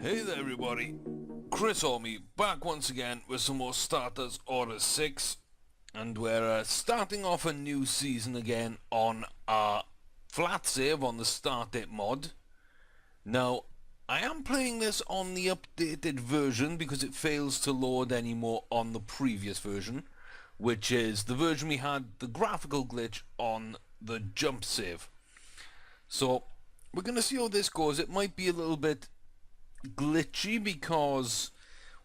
Hey there everybody, Chris Orme back once again with some more Starters Order 6, and we're starting off a new season again on our flat save on the Start It mod. Now, I am playing this on the updated version because it fails to load anymore on the previous version, which is the version we had the graphical glitch on the jump save. So, we're going to see how this goes. It might be a little bit glitchy because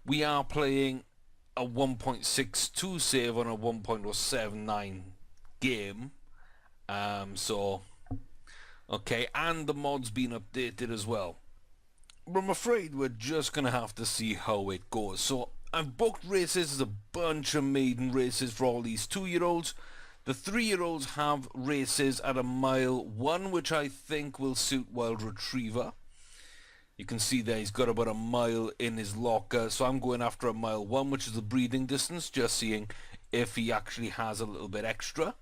we are playing a 1.62 save on a 1.079 game. Okay, and the mod's been updated as well. But I'm afraid we're just going to have to see how it goes. So I've booked races. There's a bunch of maiden races for all these 2-year-olds. The 3-year-olds have races at a mile 1, which I think will suit Wild Retriever. You can see there he's got about a mile in his locker, so I'm going after a mile 1, which is the breeding distance, just seeing if he actually has a little bit extra.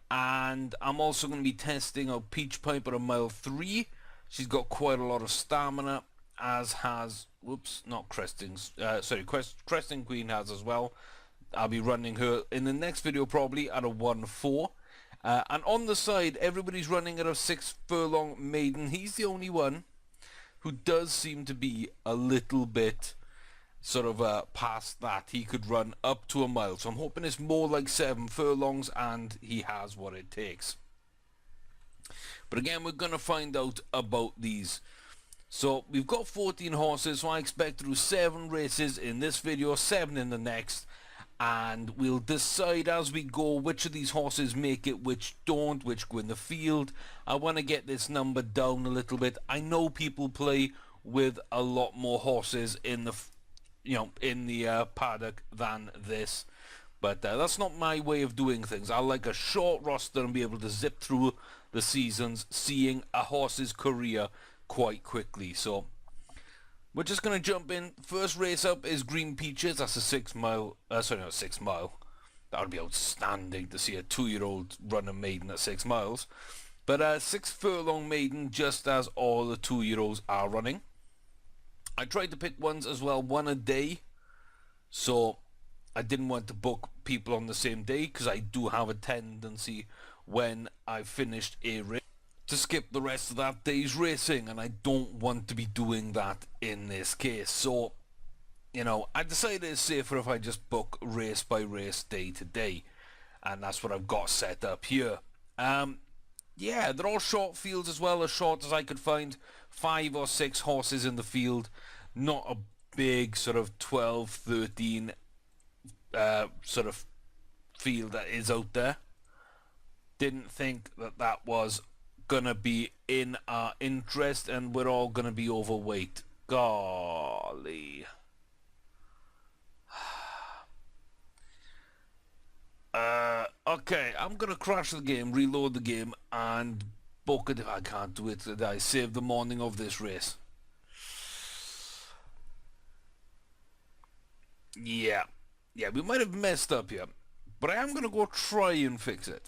And I'm also going to be testing out Peach Pipe at a mile 3. She's got quite a lot of stamina, as has, Cresting Queen has as well. I'll be running her in the next video probably at a 1.4. And on the side, everybody's running at a 6 furlong maiden. He's the only one who does seem to be a little bit sort of past that. He could run up to a mile, so I'm hoping it's more like 7 furlongs and he has what it takes. But again, we're going to find out about these. So we've got 14 horses, so I expect to do 7 races in this video, 7 in the next, and we'll decide as we go which of these horses make it, which don't, which go in the field. I want to get this number down a little bit. I know people play with a lot more horses in the paddock than this, but that's not my way of doing things. I like a short roster and be able to zip through the seasons, seeing a horse's career quite quickly. So we're just going to jump in. First race up is Green Peaches. That's a 6 mile. Not 6 mile. That would be outstanding to see a 2-year-old run a maiden at 6 miles. But a 6 furlong maiden, just as all the 2-year-olds are running. I tried to pick ones as well, one a day. So I didn't want to book people on the same day because I do have a tendency when I've finished a race to skip the rest of that day's racing, and I don't want to be doing that in this case. So, I decided it's safer if I just book race by race, day to day, and that's what I've got set up here. Yeah, they're all short fields as well, as short as I could find. 5 or 6 horses in the field, not a big sort of 12, 13 sort of field that is out there. Didn't think that was gonna be in our interest, and we're all gonna be overweight. Golly. Okay, I'm gonna crash the game, reload the game, and book it. I can't do it today. Save the morning of this race. Yeah, we might have messed up here, but I am gonna go try and fix it.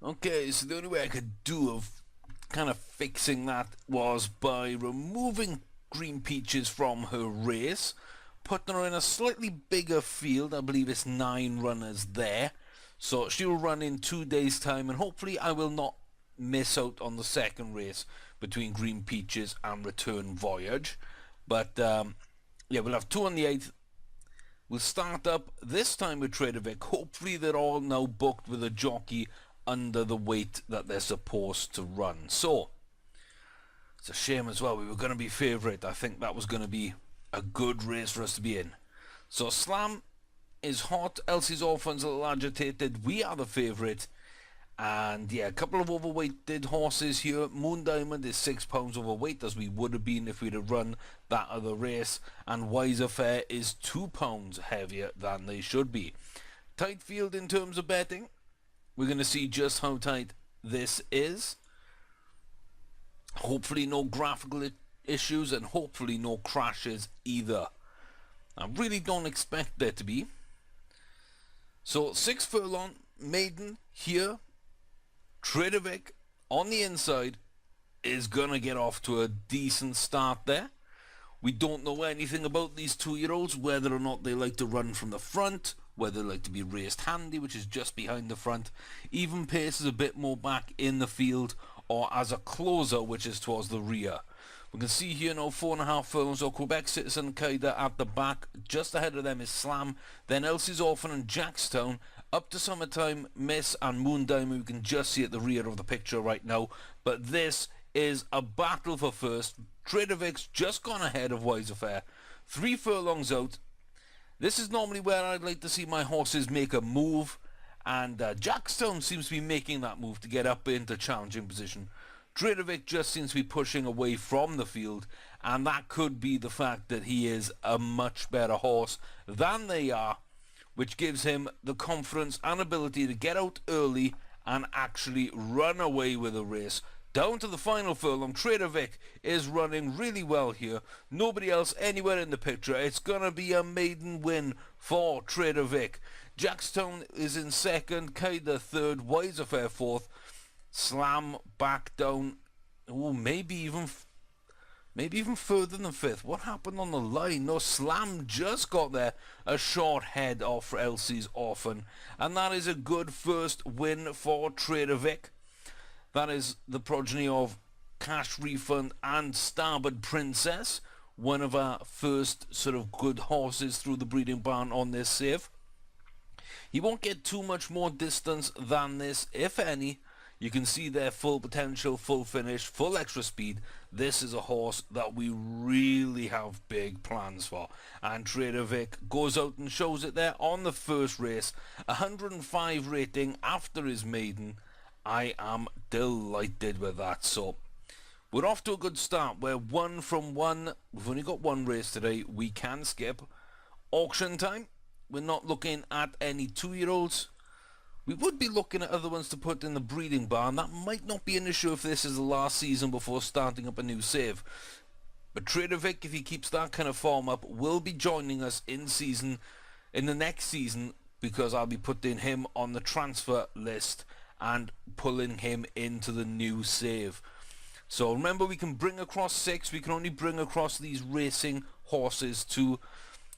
Okay, so the only way I could do of kind of fixing that was by removing Green Peaches from her race, putting her in a slightly bigger field. I believe it's 9 runners there, so she'll run in 2 days' time, and hopefully I will not miss out on the second race between Green Peaches and Return Voyage. But yeah, we'll have 2 on the 8th. We'll start up this time with Trader Vic. Hopefully they're all now booked with a jockey under the weight that they're supposed to run. So it's a shame as well. We were going to be favourite. I think that was going to be a good race for us to be in. So Slam is hot. Elsie's Orphans a little agitated. We are the favourite. And yeah, a couple of overweighted horses here. Moon Diamond is 6 pounds overweight, as we would have been if we'd have run that other race. And Wiser Fair is 2 pounds heavier than they should be. Tight field in terms of betting. We're going to see just how tight this is. Hopefully no graphical issues, and hopefully no crashes either. I really don't expect there to be. So 6 furlong maiden here. Trader Vic on the inside is going to get off to a decent start there. We don't know anything about these 2-year-olds, whether or not they like to run from the front, whether they like to be raced handy, which is just behind the front, even paces a bit more back in the field, or as a closer, which is towards the rear. We can see here now 4.5 furlongs, or Quebec Citizen Kaida at the back. Just ahead of them is Slam, then Elsie's Orphan and Jackstown. Up to Summertime, Miss and Moon Diamond. We can just see at the rear of the picture right now. But this is a battle for first. Trader Vic's just gone ahead of Wise Affair. 3 furlongs out. This is normally where I'd like to see my horses make a move. And Jackstown seems to be making that move to get up into challenging position. Trader Vic just seems to be pushing away from the field, and that could be the fact that he is a much better horse than they are, which gives him the confidence and ability to get out early and actually run away with a race. Down to the final furlong, Trader Vic is running really well here. Nobody else anywhere in the picture. It's going to be a maiden win for Trader Vic. Jackstown is in second, Kaida third, Wise Affair fourth. Slam back down, maybe even further than fifth. What happened on the line? No, Slam just got there, a short head off Elsie's Orphan, and that is a good first win for Trader Vic. That is the progeny of Cash Refund and Starboard Princess, one of our first sort of good horses through the breeding barn on this save. He won't get too much more distance than this, if any. You can see their full potential, full finish, full extra speed. This is a horse that we really have big plans for. And Trader Vic goes out and shows it there on the first race. 105 rating after his maiden. I am delighted with that. So we're off to a good start. We're 1 from 1. We've only got one race today. We can skip. Auction time. We're not looking at any 2-year-olds. We would be looking at other ones to put in the breeding barn. That might not be an issue if this is the last season before starting up a new save. But Trader Vic, if he keeps that kind of form up, will be joining us in the next season, because I'll be putting him on the transfer list and pulling him into the new save. So remember, we can bring across 6. We can only bring across these racing horses 2.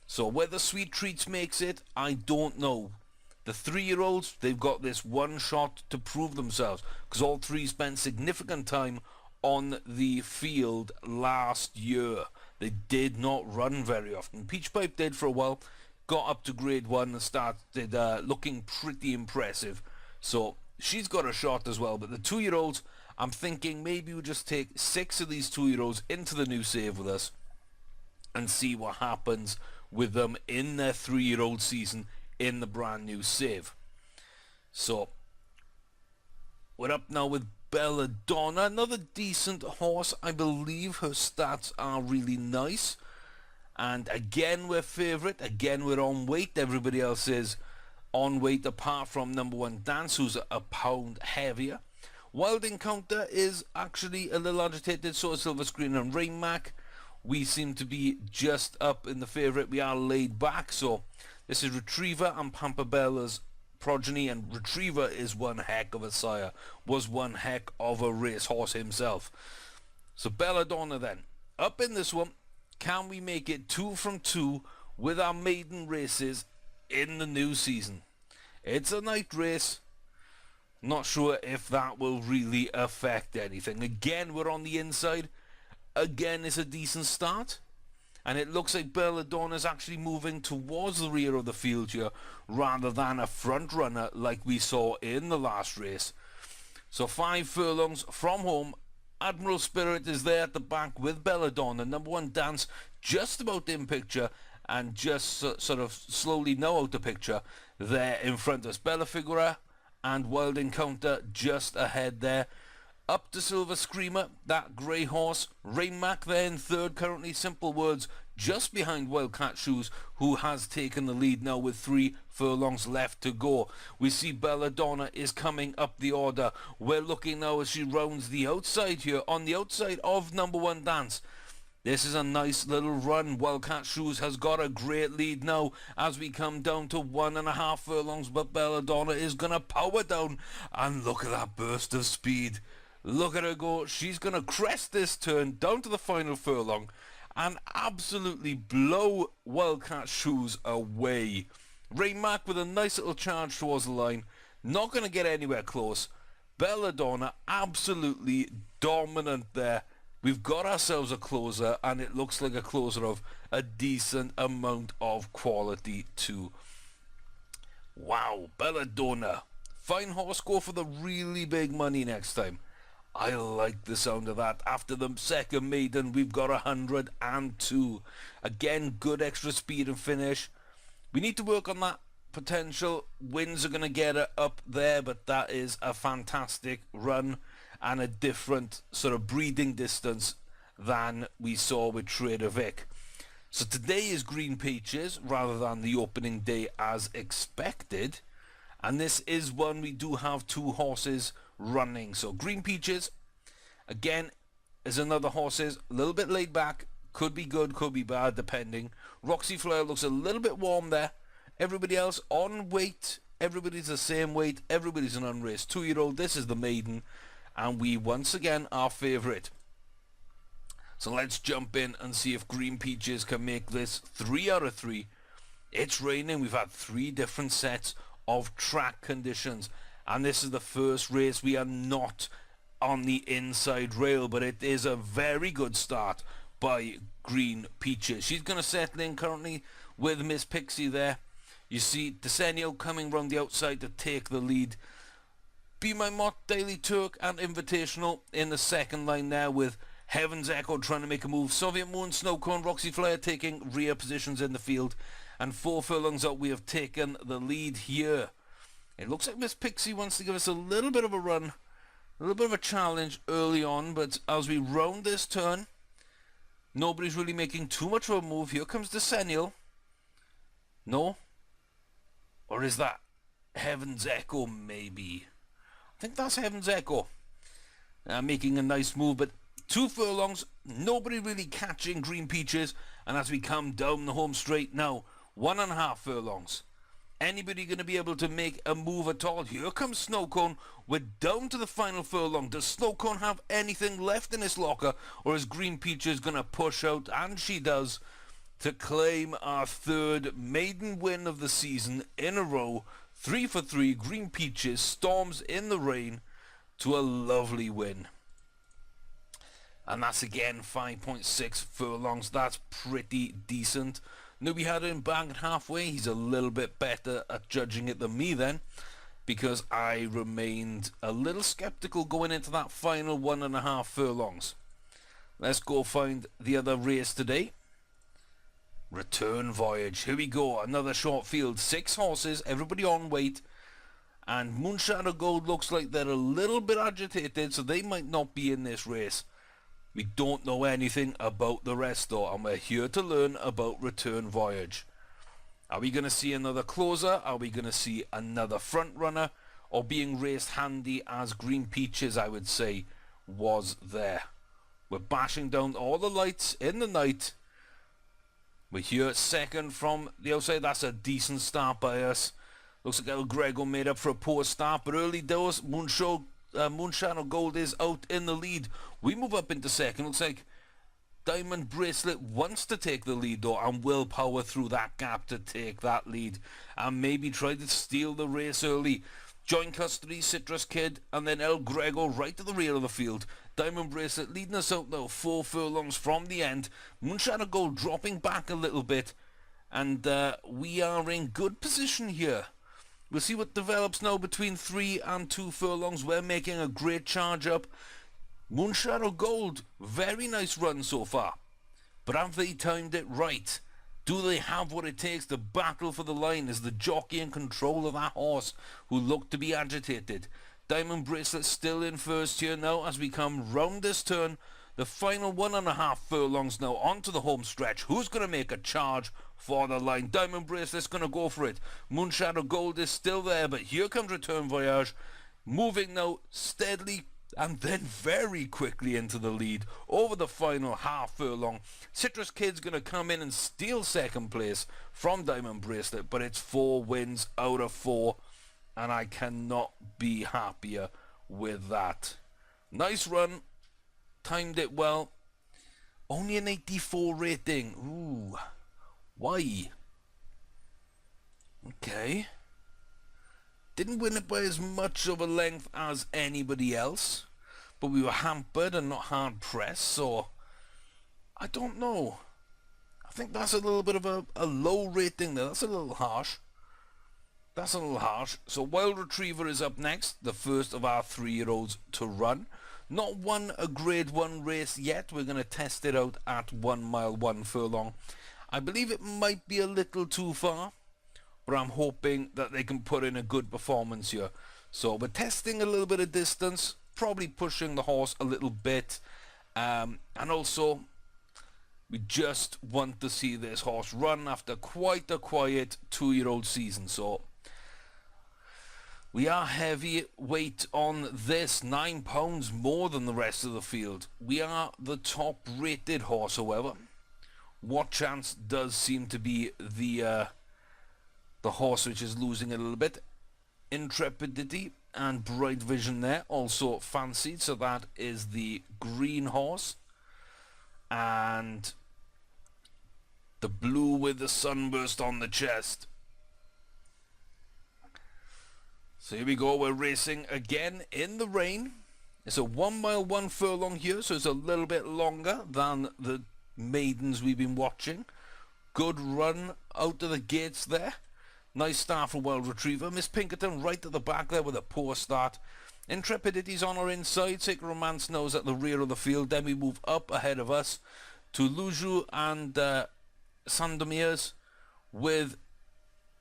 So whether Sweet Treats makes it, I don't know. The 3-year-olds, they've got this one shot to prove themselves, because all 3 spent significant time on the field last year. They did not run very often. Peach Pipe did for a while, got up to grade 1 and started looking pretty impressive. So she's got a shot as well. But the 2-year-olds, I'm thinking maybe we'll just take 6 of these 2-year-olds into the new save with us and see what happens with them in their 3-year-old season in the brand new save. So we're up now with Belladonna, another decent horse. I believe her stats are really nice, and again we're favourite. Again we're on weight. Everybody else is on weight apart from number 1 Dance, who's a pound heavier. Wild Encounter is actually a little agitated, so is Silver Screen and Rain Mac. We seem to be just up in the favourite. We are laid back. So this is Retriever and Pampabella's progeny, and Retriever is one heck of a sire, was one heck of a racehorse himself. So Belladonna then, up in this one. Can we make it 2 from 2 with our maiden races in the new season? It's a night race. Not sure if that will really affect anything. Again, we're on the inside. Again, it's a decent start. And it looks like Belladonna is actually moving towards the rear of the field here, rather than a front runner like we saw in the last race. So 5 furlongs from home. Admiral Spirit is there at the back with Belladonna. Number 1 Dance just about in picture, and just sort of slowly now out the picture there in front of us. Bella Figura and Wild Encounter just ahead there. Up to Silver Screamer, that grey horse. Rain Mac there in third currently. Simple Words just behind Wildcat Shoes, who has taken the lead now with 3 furlongs left to go. We see Belladonna is coming up the order. We're looking now as she rounds the outside here, on the outside of number 1 Dance. This is a nice little run. Wildcat Shoes has got a great lead now as we come down to 1.5 furlongs, but Belladonna is going to power down, and look at that burst of speed. Look at her go. She's going to crest this turn down to the final furlong, and absolutely blow Wildcat Shoes away. Ray Mack with a nice little charge towards the line. Not going to get anywhere close. Belladonna absolutely dominant there. We've got ourselves a closer, and it looks like a closer of a decent amount of quality too. Wow, Belladonna. Fine horse, go for the really big money next time. I like the sound of that. After the second maiden, we've got 102. Again, good extra speed and finish. We need to work on that potential. Wins are going to get her up there, but that is a fantastic run and a different sort of breeding distance than we saw with Trader Vic. So today is Green Peaches rather than the opening day as expected. And this is one we do have two horses running. So Green Peaches, again, is another horses, a little bit laid back. Could be good, could be bad, depending. Roxy Fleur looks a little bit warm there. Everybody else on weight. Everybody's the same weight. Everybody's an unraced 2-year-old. This is the maiden. And we once again are favourite. So let's jump in and see if Green Peaches can make this 3 out of 3. It's raining. We've had 3 different sets of track conditions. And this is the first race. We are not on the inside rail. But it is a very good start by Green Peaches. She's going to settle in currently with Miss Pixie there. You see Desenio coming round the outside to take the lead. Be My Mott, Daily Turk and Invitational in the second line there, with Heaven's Echo trying to make a move. Soviet Moon, Snowcone, Roxy Flare taking rear positions in the field. And 4 furlongs out, we have taken the lead here. It looks like Miss Pixie wants to give us a little bit of a run, a little bit of a challenge early on. But as we round this turn, nobody's really making too much of a move. Here comes Desennial. No? Or is that Heaven's Echo maybe? I think that's Heaven's Echo. Making a nice move, but 2 furlongs, nobody really catching Green Peaches. And as we come down the home straight now, 1.5 furlongs. Anybody going to be able to make a move at all? Here comes Snowcone. We're down to the final furlong. Does Snowcone have anything left in his locker? Or is Green Peaches going to push out? And she does, to claim our 3rd maiden win of the season in a row. 3 for 3. Green Peaches storms in the rain to a lovely win. And that's again 5.6 furlongs. That's pretty decent. Newbie had him bagged halfway. He's a little bit better at judging it than me then, because I remained a little skeptical going into that final 1.5 furlongs. Let's go find the other race today. Return Voyage. Here we go. Another short field. 6 horses. Everybody on weight. And Moonshadow Gold looks like they're a little bit agitated, so they might not be in this race. We don't know anything about the rest though, and we're here to learn about Return Voyage. Are we going to see another closer? Are we going to see another front runner? Or being raced handy as Green Peaches, I would say, was there. We're bashing down all the lights in the night. We're here second from the outside. That's a decent start by us. Looks like El Grego made up for a poor start, but early doors, Moonshadow Gold is out in the lead. We move up into second. Looks like Diamond Bracelet wants to take the lead though, and will power through that gap to take that lead and maybe try to steal the race early. Joint custody, Citrus Kid, and then El Grego right at the rear of the field. Diamond Bracelet leading us out now, 4 furlongs from the end. Moonshadow Gold dropping back a little bit, and we are in good position here. We'll see what develops now between 3 and 2 furlongs. We're making a great charge up. Moonshadow Gold, very nice run so far. But have they timed it right? Do they have what it takes to battle for the line? Is the jockey in control of that horse who looked to be agitated? Diamond Bracelet still in first here now as we come round this turn. The final 1.5 furlongs now onto the home stretch. Who's going to make a charge for the line? Diamond Bracelet's going to go for it. Moonshadow Gold is still there, but here comes Return Voyage. Moving now steadily and then very quickly into the lead over the final half furlong. Citrus Kid's going to come in and steal second place from Diamond Bracelet, but it's 4 wins out of 4, and I cannot be happier with that. Nice run, timed it well. Only an 84 rating. Ooh. Why? Okay. Didn't win it by as much of a length as anybody else, but we were hampered and not hard pressed, so I don't know. I think that's a little bit of a low rating there. That's a little harsh. That's a little harsh. So Wild Retriever is up next, the first of our 3-year-olds to run. Not won a grade 1 race yet. We're going to test it out at 1 mile 1 furlong. I believe it might be a little too far, but I'm hoping that they can put in a good performance here. So we're testing a little bit of distance, probably pushing the horse a little bit, and also we just want to see this horse run after quite a quiet 2-year-old season. So we are heavy weight on this, 9 pounds more than the rest of the field. We are the top rated horse, however. What Chance does seem to be the horse which is losing a little bit. Intrepidity and Bright Vision there also fancied, so that is the green horse. And the blue with the sunburst on the chest. So here we go, we're racing again in the rain. It's a 1 mile 1 furlong here, so it's a little bit longer than the maidens we've been watching. Good run out of the gates there. Nice start for Wild Retriever. Miss Pinkerton right at the back there with a poor start. Intrepidity's on our inside. Sacred Romance knows at the rear of the field. Then we move up ahead of us to Luju and Sandomirs with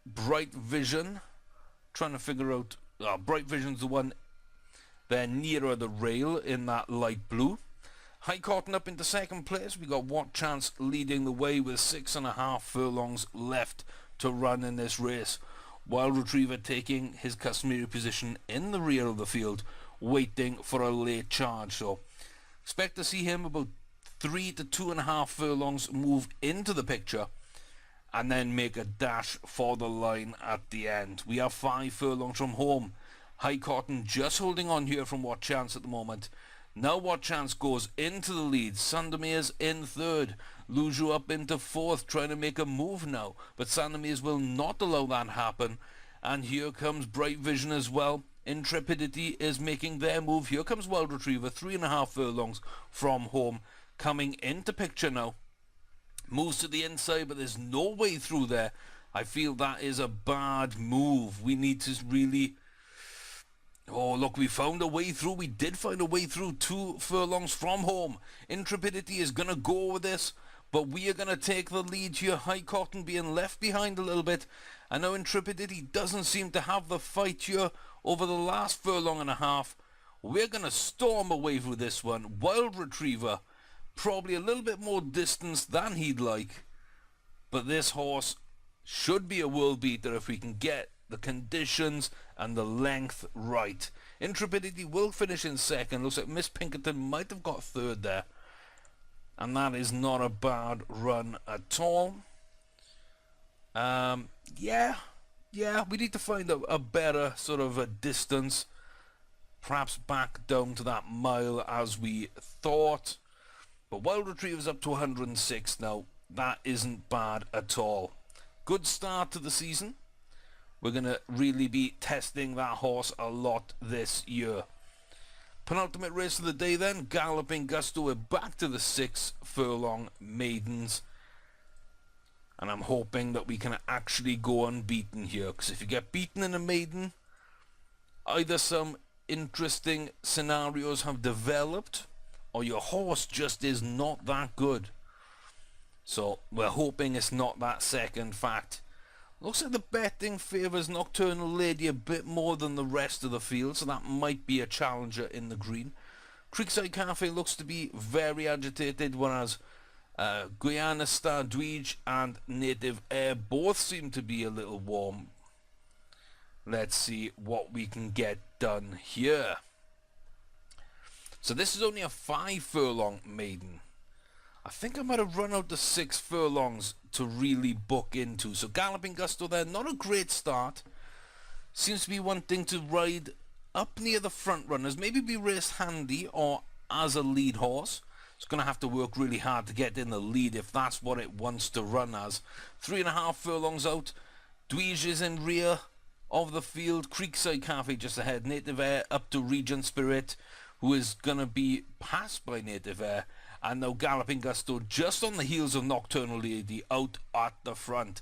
Bright Vision. Trying to figure out... Bright Vision's the one there nearer the rail in that light blue. High Cotton up into second place. We got What Chance leading the way with 6.5 furlongs left to run in this race. Wild Retriever taking his customary position in the rear of the field, waiting for a late charge. So expect to see him about 3 to 2.5 furlongs move into the picture and then make a dash for the line at the end. We are 5 furlongs from home. High Cotton just holding on here from What Chance at the moment. Now What Chance goes into the lead. Sandomirs in third. Luju up into fourth, trying to make a move now. But Sandomirs will not allow that happen. And here comes Bright Vision as well. Intrepidity is making their move. Here comes Wild Retriever, 3.5 furlongs from home. Coming into picture now. Moves to the inside, but there's no way through there. I feel that is a bad move. We need to really... Oh, look, we found a way through. We did find a way through 2 furlongs from home. Intrepidity is going to go with this, but we are going to take the lead here. High Cotton being left behind a little bit. I know Intrepidity doesn't seem to have the fight here over the last furlong and a half. We're going to storm away through this one. Wild Retriever, probably a little bit more distance than he'd like, but this horse should be a world beater if we can get the conditions and the length right. Intrepidity will finish in second. Looks like Miss Pinkerton might have got third there, and that is not a bad run at all. Yeah, we need to find a better sort of a distance, perhaps back down to that mile as we thought. But Wild Retriever's up to 106 now. That isn't bad at all. Good start to the season. We're going to really be testing that horse a lot this year. Penultimate race of the day then, Galloping Gusto. We're back to the 6 furlong maidens. And I'm hoping that we can actually go unbeaten here. Because if you get beaten in a maiden, either some interesting scenarios have developed, or your horse just is not that good. So we're hoping it's not that second fact. Looks like the betting favours Nocturnal Lady a bit more than the rest of the field, so that might be a challenger in the green. Creekside Cafe looks to be very agitated, whereas Guyana Star Dweej and Native Air both seem to be a little warm. Let's see what we can get done here. So this is only a 5 furlong maiden. I think I might have run out the 6 furlongs to really book into. So Galloping Gusto there, not a great start. Seems to be wanting to ride up near the front runners, maybe be raced handy or as a lead horse. It's going to have to work really hard to get in the lead if that's what it wants to run as. 3.5 furlongs out. Dweege is in rear of the field. Creekside Cafe just ahead. Native Air up to Regent Spirit, who is going to be passed by Native Air. And now Galloping Gusto just on the heels of Nocturnal Lady out at the front.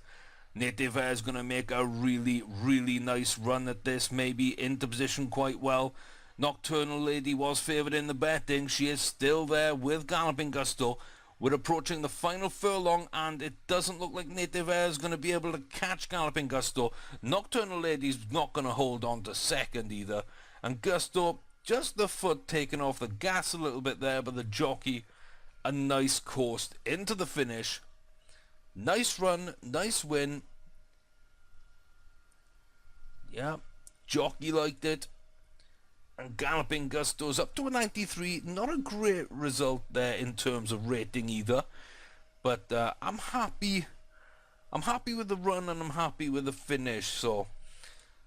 Native Air is going to make a really, really nice run at this, maybe into position quite well. Nocturnal Lady was favoured in the betting. She is still there with Galloping Gusto. We're approaching the final furlong and it doesn't look like Native Air is going to be able to catch Galloping Gusto. Nocturnal Lady's not going to hold on to second either. And Gusto, just the foot taken off the gas a little bit there, but the jockey, a nice course into the finish. Nice run, nice win. Yeah, jockey liked it. And Galloping Gusto's up to a 93. Not a great result there in terms of rating either. But I'm happy. I'm happy with the run and I'm happy with the finish. So,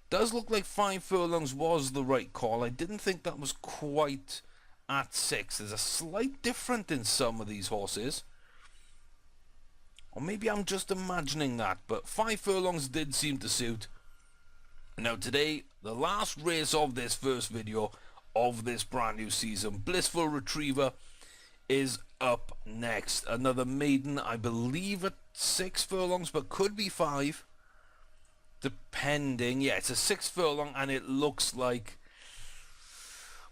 does look like 5 furlongs was the right call. I didn't think that was quite at 6. There's a slight difference in some of these horses. Or maybe I'm just imagining that, but 5 furlongs did seem to suit. Now today, the last race of this first video of this brand new season, Blissful Retriever is up next. Another maiden, I believe at 6 furlongs, but could be 5. Depending, yeah, it's a 6 furlong and it looks like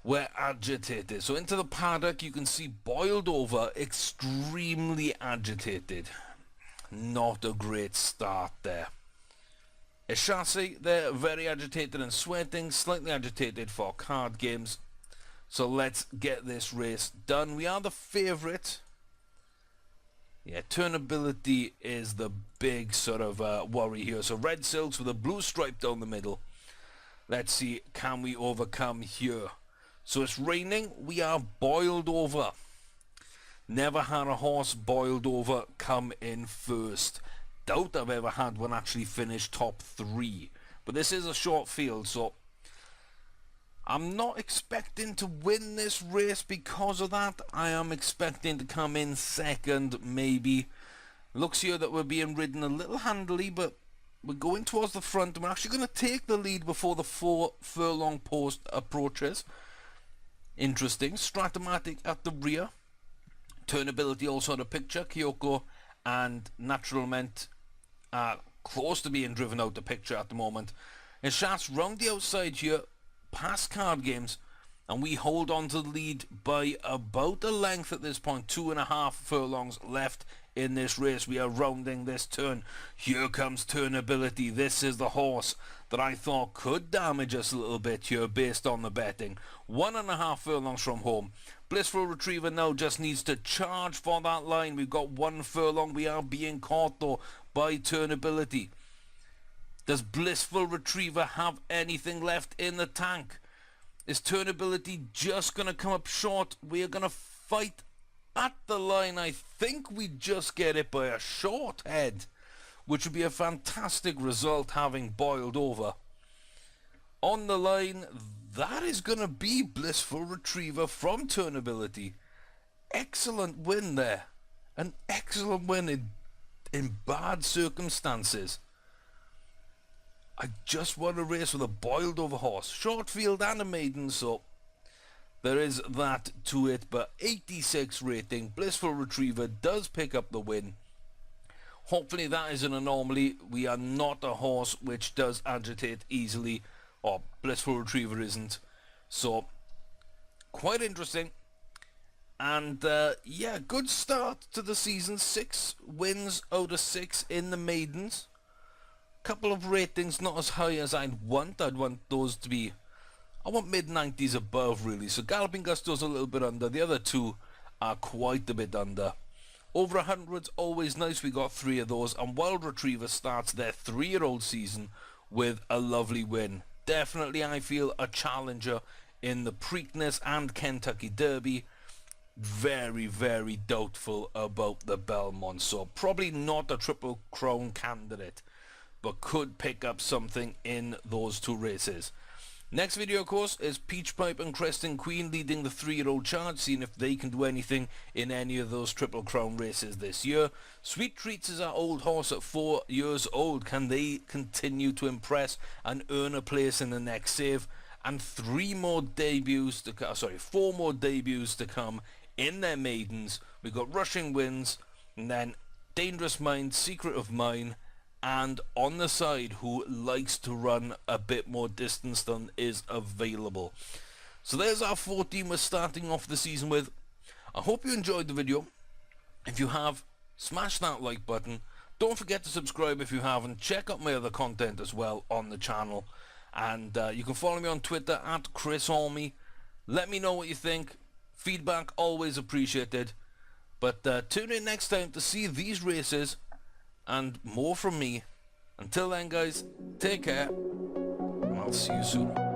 we're agitated. So into the paddock, you can see boiled over, extremely agitated. Not a great start there. A chassis, they're very agitated and sweating, slightly agitated for card games. So let's get this race done. We are the favourite. Yeah, turnability is the big sort of worry here. So red silks with a blue stripe down the middle. Let's see, can we overcome here? So it's raining, we are boiled over. Never had a horse boiled over come in first. Doubt I've ever had one actually finish top 3. But this is a short field, so I'm not expecting to win this race because of that. I am expecting to come in second, maybe. Looks here that we're being ridden a little handily, but we're going towards the front. And we're actually going to take the lead before the 4 furlong post approaches. Interesting. Stratomatic at the rear. Turnability also in the picture. Kyoko and Naturalment are close to being driven out the picture at the moment. And shots round the outside here, past card games, and we hold on to the lead by about a length at this point. 2.5 furlongs left in this race. We are rounding this turn. Here comes Turnability. This is the horse that I thought could damage us a little bit here based on the betting. 1.5 furlongs from home. Blissful Retriever now just needs to charge for that line. We've got 1 furlong. We are being caught though by Turnability. Does Blissful Retriever have anything left in the tank? Is Turnability just going to come up short? We are going to fight at the line. I think we just get it by a short head, which would be a fantastic result having boiled over. On the line, that is going to be Blissful Retriever from Turnability. Excellent win there. An excellent win in bad circumstances. I just won a race with a boiled over horse. Short field and a maiden, so there is that to it. But 86 rating. Blissful Retriever does pick up the win. Hopefully that is an anomaly. We are not a horse which does agitate easily. Or Blissful Retriever isn't. So, quite interesting. And yeah, good start to the season. 6 wins out of 6 in the maidens. Couple of ratings not as high as I'd want. I'd want those to be, I want mid-90s above really. So Galloping Gusto's a little bit under. The other 2 are quite a bit under. Over 100's always nice. We got 3 of those. And Wild Retriever starts their 3-year-old season with a lovely win. Definitely, I feel, a challenger in the Preakness and Kentucky Derby. Very, very doubtful about the Belmont. So probably not a Triple Crown candidate, but could pick up something in those 2 races. Next video, of course, is Peach Pipe and Cresting Queen leading the 3-year-old charge, seeing if they can do anything in any of those Triple Crown races this year. Sweet Treats is our old horse at 4 years old. Can they continue to impress and earn a place in the next save? And 4 more debuts to come in their maidens. We've got Rushing Winds, and then Dangerous Mind, Secret of Mine, and on the side, who likes to run a bit more distance than is available. So there's our 14 we're starting off the season with. I hope you enjoyed the video. If you have, smash that like button. Don't forget to subscribe if you haven't. Check out my other content as well on the channel. And you can follow me on Twitter at ChrisArmy. Let me know what you think. Feedback always appreciated. But tune in next time to see these races and more from me. Until then, guys, take care, and I'll see you soon.